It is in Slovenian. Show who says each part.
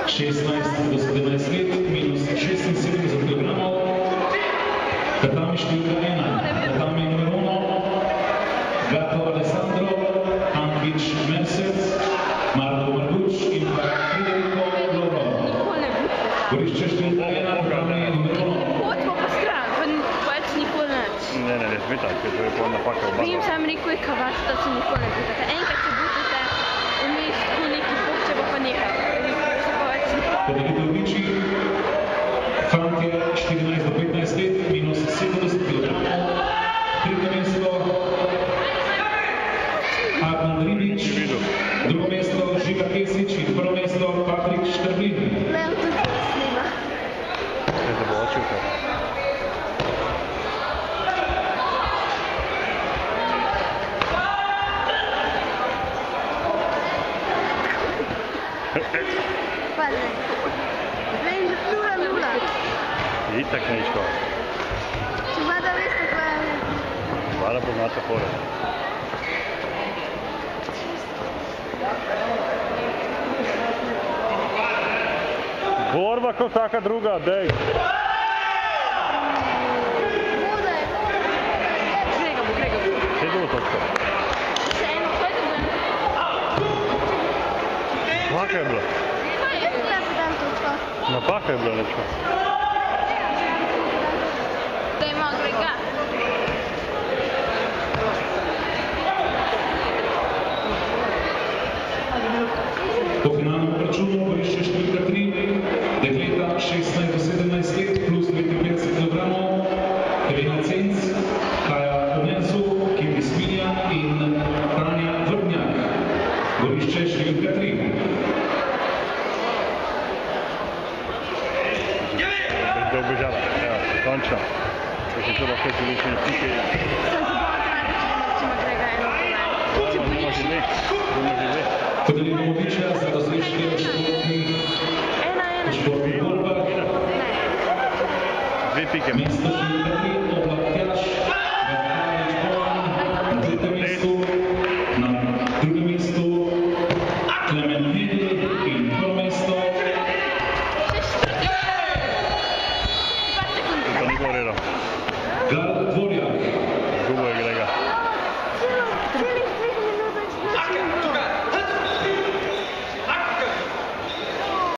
Speaker 1: 16 do 17 let, minus 76 kg. Tatami številka 1, Tatami Mirono, Gato Alessandro, Ankič Mesec, Marko Marguč in pa Federico Loro. Gorišče številka 1, Tatami Mirono.
Speaker 2: Potimo pa stran, pa več nikoli neč.
Speaker 3: Ne sme tako, to je pol napaka v barva.
Speaker 2: Vim sam rekel, je kavat, da se nikoli ne butate. Enkrat se butate, vmes tu neki pokče bo pa nekaj. Se pa več nikoli.
Speaker 1: Podelitev Viči, fantje 14 do 15 let, minus 70 kg. Tretje mesto, Adnan Ribič, drugo mesto, Žiga Kesič in prvo mesto, Patrik Štrblin.
Speaker 2: Ne, tudi to snima.
Speaker 3: Se bo očil to.
Speaker 2: Pazi. Vem, da 0-0.
Speaker 3: Itak ničko.
Speaker 2: Če da veste, koja je.
Speaker 3: Hvala poznata fora. Borba kot vsaka druga, dej.
Speaker 2: Bude. Grega bo.
Speaker 3: Kje bilo točko?
Speaker 2: Še eno, kaj to bude?
Speaker 3: Napaka je bila.
Speaker 2: Kaj je bila potem točko?
Speaker 3: Napaka je bila nečko.
Speaker 2: Da ima Grega.
Speaker 1: Po finalnem obračunu gorišče številka 3, dekleta 16 do 17 let plus 55 kg, Helena Cenc, Kaja Omensu, Kim Smiljan in Tanja Vrbnjak. Gorišče številka 3.
Speaker 3: Da ubežala, ja, končno. Če se to lahko tudi še ne pike.
Speaker 2: Sem se bolj krati, če ima Grega eno kolaj.
Speaker 3: Bomo že dve.
Speaker 1: Podelimo Viča za dosežke v športnih borbah.
Speaker 3: Dve pike.
Speaker 1: Mesto številka 3, Oblak Tjaž, Vrtanovič Bojan, na tretjem mestu, na drugem mestu Klemen Hedl in prvo mesto
Speaker 3: To ni bilo redo.
Speaker 1: Gal Dvorja.